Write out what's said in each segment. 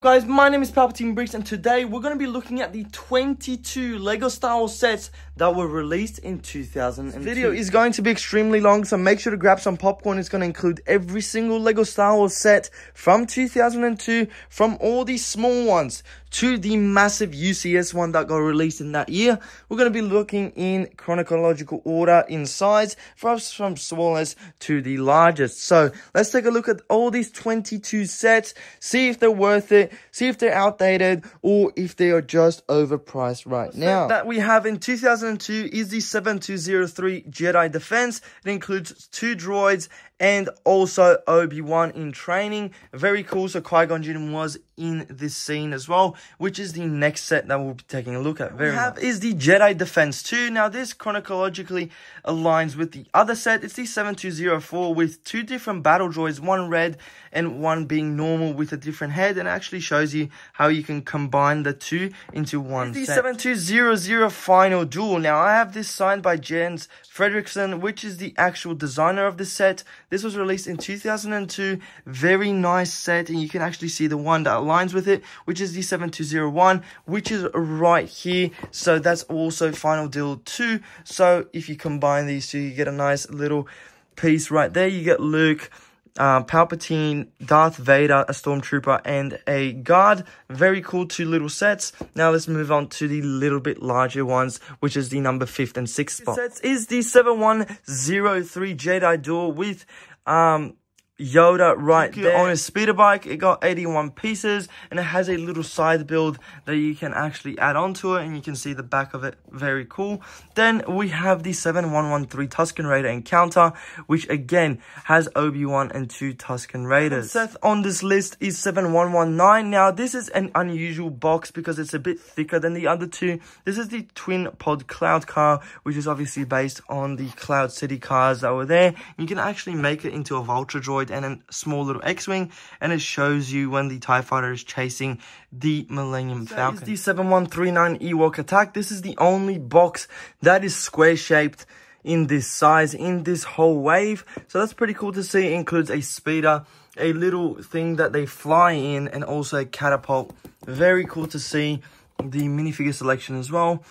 Guys, my name is Palpatine Bricks, and today we're going to be looking at the 22 LEGO Star Wars sets that were released in 2002. This video is going to be extremely long, so make sure to grab some popcorn. It's going to include every single LEGO Star Wars set from 2002, from all these small ones to the massive UCS one that got released in that year. We're going to be looking in chronological order in size, from smallest to the largest. So let's take a look at all these 22 sets, see if they're worth it, see if they're outdated, or if they are just overpriced right now. That we have in 2002 is the 7203 Jedi Defense. It includes 2 droids and also Obi-Wan in training. Very cool. So Qui-Gon Jinn was in this scene as well, which is the next set that we'll be taking a look at. Very nice. Is the Jedi Defense 2. Now this chronologically aligns with the other set. It's the 7204 with 2 different battle droids, one red and one being normal with a different head, and it actually shows you how you can combine the 2 into one set. The 7200 Final Duel. Now I have this signed by Jens Fredrickson, which is the actual designer of the set. This was released in 2002. Very nice set, and you can actually see the one that aligns with it, which is the 7201, which is right here. So that's also Final Duel 2. So if you combine these two, you get a nice little piece right there. You get Luke, Palpatine, Darth Vader, a stormtrooper, and a guard. Very cool 2 little sets. Now let's move on to the little bit larger ones, which is the number 5th and 6th spot. Sets is the 7103 Jedi Duel with Yoda right there on his speeder bike. It got 81 pieces, and it has a little side build that you can actually add onto it, and you can see the back of it. Very cool. Then we have the 7113 Tusken Raider Encounter, which again has Obi-Wan and 2 Tusken Raiders. Seth on this list is 7119. Now this is an unusual box because it's a bit thicker than the other 2. This is the twin pod cloud car, which is obviously based on the Cloud City cars that were there. You can actually make it into a Vulture droid and a small little X-Wing, and it shows you when the TIE Fighter is chasing the Millennium Falcon. This is the 7139 Ewok Attack. This is the only box that is square-shaped in this size, in this whole wave. So that's pretty cool to see. It includes a speeder, a little thing that they fly in, and also a catapult. Very cool to see. The minifigure selection as well.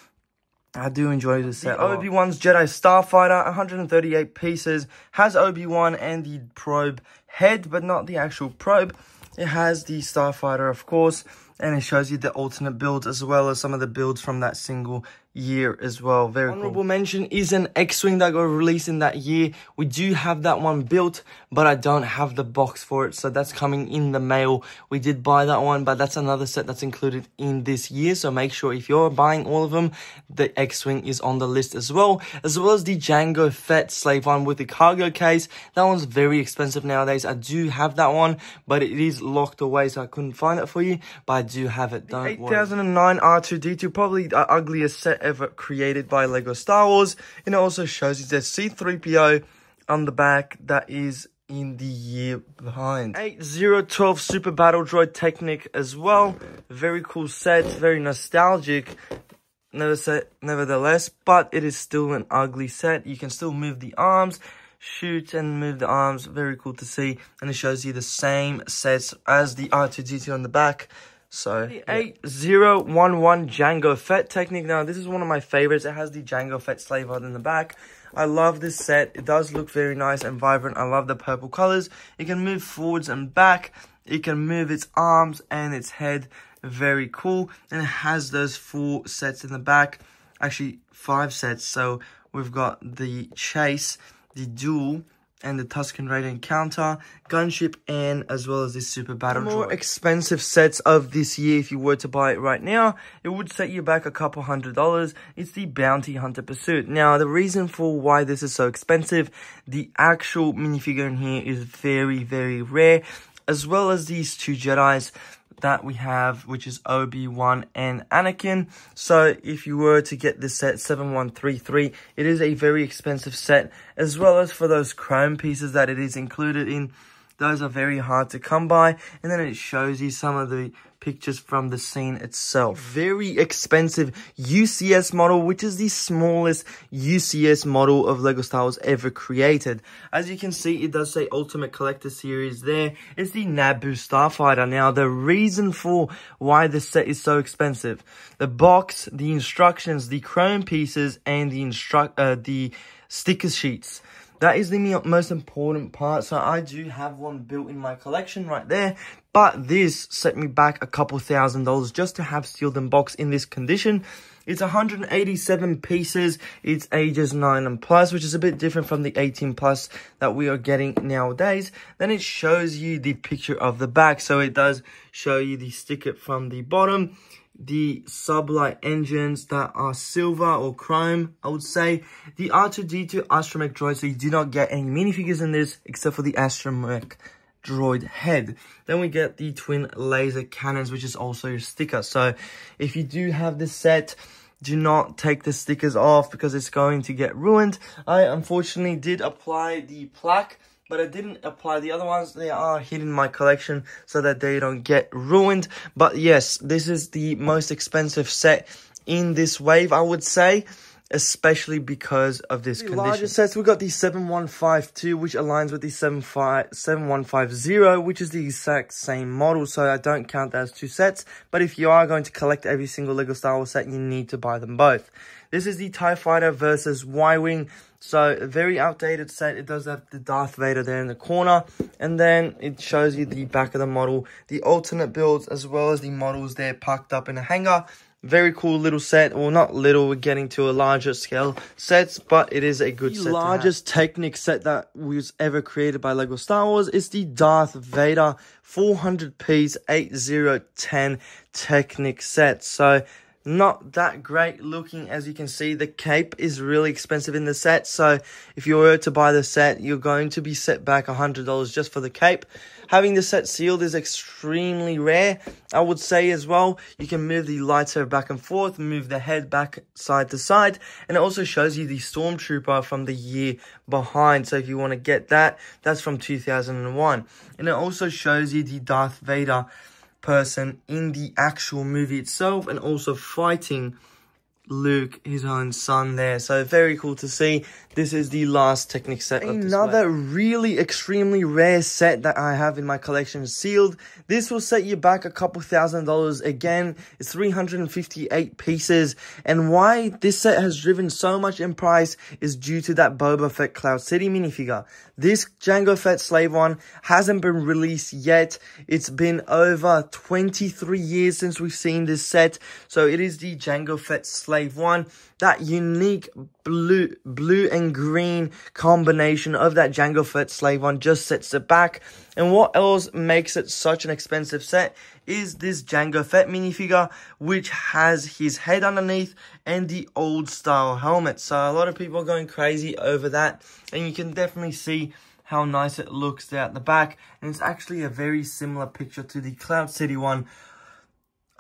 I do enjoy this set. Obi-Wan's Jedi Starfighter, 138 pieces, has Obi-Wan and the probe head, but not the actual probe. It has the Starfighter, of course, and it shows you the alternate builds as well as some of the builds from that single year as well. Very cool. Honorable mention is an X-Wing that got released in that year. We do have that one built, but I don't have the box for it, so that's coming in the mail. We did buy that one, but that's another set that's included in this year, so make sure if you're buying all of them, the X-Wing is on the list as well as the Jango Fett slave one with the cargo case. That one's very expensive nowadays. I do have that one, but it is locked away, so I couldn't find it for you, but I do have it. Don't worry. 8009 R2-D2, probably the ugliest set ever created by LEGO Star Wars, and it also shows you the C-3PO on the back that is in the year behind. 8012 Super Battle Droid Technic as well. Very cool set, very nostalgic nevertheless, but it is still an ugly set. You can still move the arms, shoot and move the arms. Very cool to see, and it shows you the same sets as the R2-D2 on the back. So, the 8011 Jango Fett Technique. Now, this is one of my favorites. It has the Jango Fett slave rod in the back. I love this set. It does look very nice and vibrant. I love the purple colors. It can move forwards and back. It can move its arms and its head. Very cool. And it has those 4 sets in the back. Actually, 5 sets. So, we've got the Chase, the Duel, and the Tusken Raider Encounter, Gunship, and as well as this Super Battle Droid. More expensive sets of this year, if you were to buy it right now, it would set you back a couple $100. It's the Bounty Hunter Pursuit. Now, the reason for why this is so expensive, the actual minifigure in here is very, very rare, as well as these 2 Jedis that we have, which is Obi-Wan and Anakin. So if you were to get this set 7133, it is a very expensive set, as well as for those chrome pieces that it is included in. Those are very hard to come by. And then it shows you some of the pictures from the scene itself. Very expensive UCS model, which is the smallest UCS model of LEGO Star Wars ever created. As you can see, it does say Ultimate Collector Series there. It's the Naboo Starfighter. Now, the reason for why this set is so expensive: the box, the instructions, the chrome pieces, and the sticker sheets. That is the most important part. So I do have one built in my collection right there. But this set me back a couple $1,000 just to have sealed and boxed in this condition. It's 187 pieces. It's ages 9 and plus, which is a bit different from the 18 plus that we are getting nowadays. Then it shows you the picture of the back. So it does show you the sticker from the bottom. The sublight engines that are silver or chrome, I would say. The R2-D2 astromech droid, so you do not get any minifigures in this except for the astromech droid head. Then we get the twin laser cannons, which is also your sticker. So if you do have this set, do not take the stickers off because it's going to get ruined. I unfortunately did apply the plaque, but I didn't apply the other ones. They are hidden in my collection so that they don't get ruined. But yes, this is the most expensive set in this wave, I would say, especially because of this condition. The larger sets, we got the 7152, which aligns with the 7150, which is the exact same model. So I don't count that as two sets. But if you are going to collect every single LEGO Star Wars set, you need to buy them both. This is the TIE Fighter versus Y-Wing. So, a very outdated set. It does have the Darth Vader there in the corner. And then it shows you the back of the model, the alternate builds, as well as the models there parked up in a hangar. Very cool little set. Well, not little, we're getting to a larger scale sets, but it is a good set. The largest Technic set that was ever created by LEGO Star Wars is the Darth Vader 400-piece 8010 Technic set. So, not that great looking. As you can see, the cape is really expensive in the set. So if you were to buy the set, you're going to be set back $100 just for the cape. Having the set sealed is extremely rare, I would say as well. You can move the lightsaber back and forth, move the head back side to side, and it also shows you the Stormtrooper from the year behind. So if you want to get that, that's from 2001. And it also shows you the Darth Vader person in the actual movie itself, and also fighting Luke, his own son there. So very cool to see. This is the last Technic set of this Another really extremely rare set that I have in my collection sealed. This will set you back a couple $1,000 again. It's 358 pieces. And why this set has driven so much in price is due to that Boba Fett Cloud City minifigure. This Jango Fett Slave One hasn't been released yet. It's been over 23 years since we've seen this set. So it is the Jango Fett Slave One. That unique blue and green combination of that Jango Fett Slave One just sets it back. And what else makes it such an expensive set is this Jango Fett minifigure, which has his head underneath and the old style helmet. So a lot of people are going crazy over that, and you can definitely see how nice it looks there at the back. And it's actually a very similar picture to the Cloud City one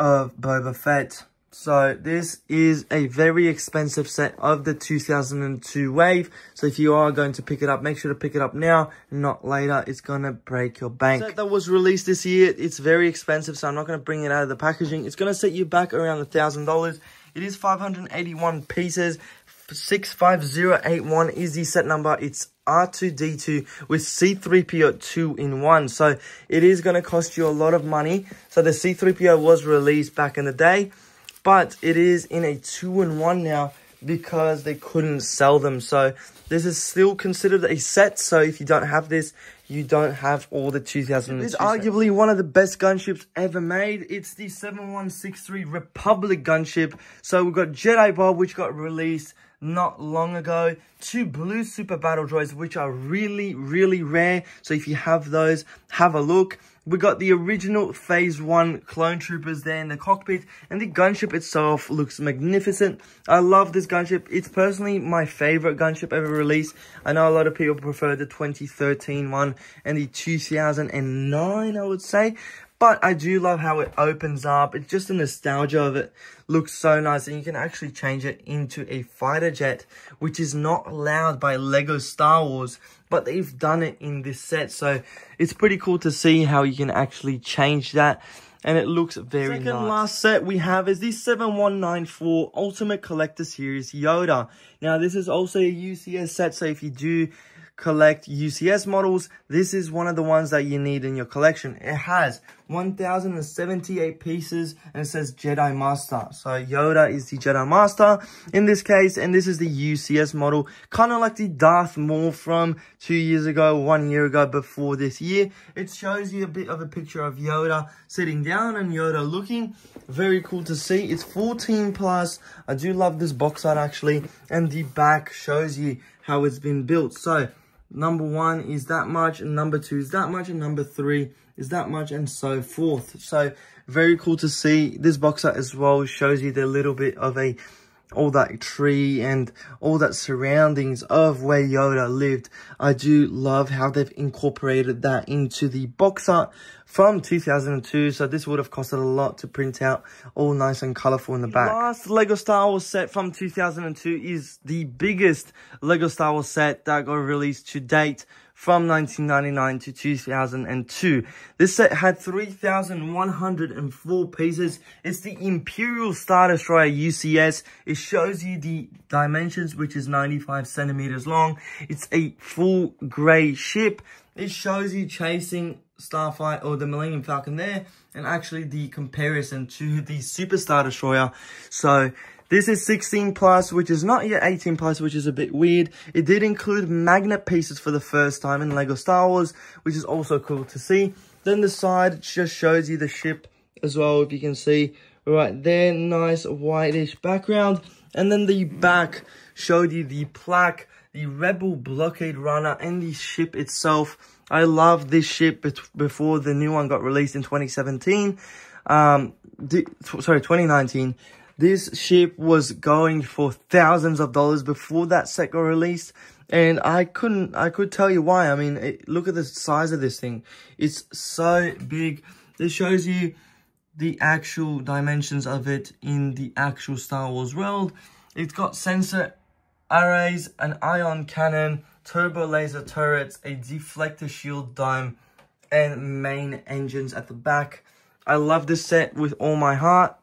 of Boba Fett. So this is a very expensive set of the 2002 wave. So if you are going to pick it up, make sure to pick it up now, not later. It's going to break your bank. The set that was released this year, it's very expensive, so I'm not going to bring it out of the packaging. It's going to set you back around $1,000. It is 581 pieces. 65081 is the set number. It's R2-D2 with C-3PO 2-in-1. So it is going to cost you a lot of money. So the C-3PO was released back in the day, but it is in a 2-in-1 now because they couldn't sell them. So this is still considered a set. So if you don't have this, you don't have all the 2002 It's arguably one of the best gunships ever made. It's the 7163 Republic Gunship. So we've got Jedi Bob, which got released not long ago. 2 blue super battle droids, which are really, really rare. So if you have those, have a look. We got the original Phase 1 clone troopers there in the cockpit, and the gunship itself looks magnificent. I love this gunship. It's personally my favorite gunship ever released. I know a lot of people prefer the 2013 one and the 2009, I would say. But I do love how it opens up. It's just the nostalgia of it looks so nice. And you can actually change it into a fighter jet, which is not allowed by LEGO Star Wars but they've done it in this set. So it's pretty cool to see how you can actually change that. And it looks very nice. Second last set we have is the 7194 Ultimate Collector Series Yoda. Now, this is also a UCS set, so if you do collect UCS models, this is one of the ones that you need in your collection. It has 1078 pieces and it says Jedi Master. So Yoda is the Jedi Master in this case, and this is the UCS model, kind of like the Darth Maul from 2 years ago, 1 year ago, before this year. It shows you a bit of a picture of Yoda sitting down and Yoda looking. Very cool to see. It's 14 plus. I do love this box art actually, and the back shows you how it's been built. So number 1 is that much, and number 2 is that much, and number 3 is that much, and so forth. So very cool to see. This box art as well shows you the little bit of all that tree and all that surroundings of where Yoda lived. I do love how they've incorporated that into the box art from 2002. So this would have costed a lot to print out, all nice and colorful in the back. The last Lego Star Wars set from 2002 is the biggest Lego Star Wars set that got released to date, from 1999 to 2002. This set had 3,104 pieces. It's the Imperial Star Destroyer UCS. It shows you the dimensions, which is 95 centimeters long. It's a full grey ship. It shows you chasing Starfighter or the Millennium Falcon there, and actually the comparison to the Super Star Destroyer. So this is 16 plus, which is not yet 18 plus, which is a bit weird. It did include magnet pieces for the first time in Lego Star Wars, which is also cool to see. Then the side just shows you the ship as well, if you can see right there. Nice whitish background. And then the back showed you the plaque, the Rebel Blockade Runner, and the ship itself. I love this ship before the new one got released in 2017. 2019. This ship was going for thousands of dollars before that set got released, and I could tell you why. I mean, look at the size of this thing. It's so big. This shows you the actual dimensions of it in the actual Star Wars world. It's got sensor arrays, an ion cannon, turbo laser turrets, a deflector shield dome, and main engines at the back. I love this set with all my heart.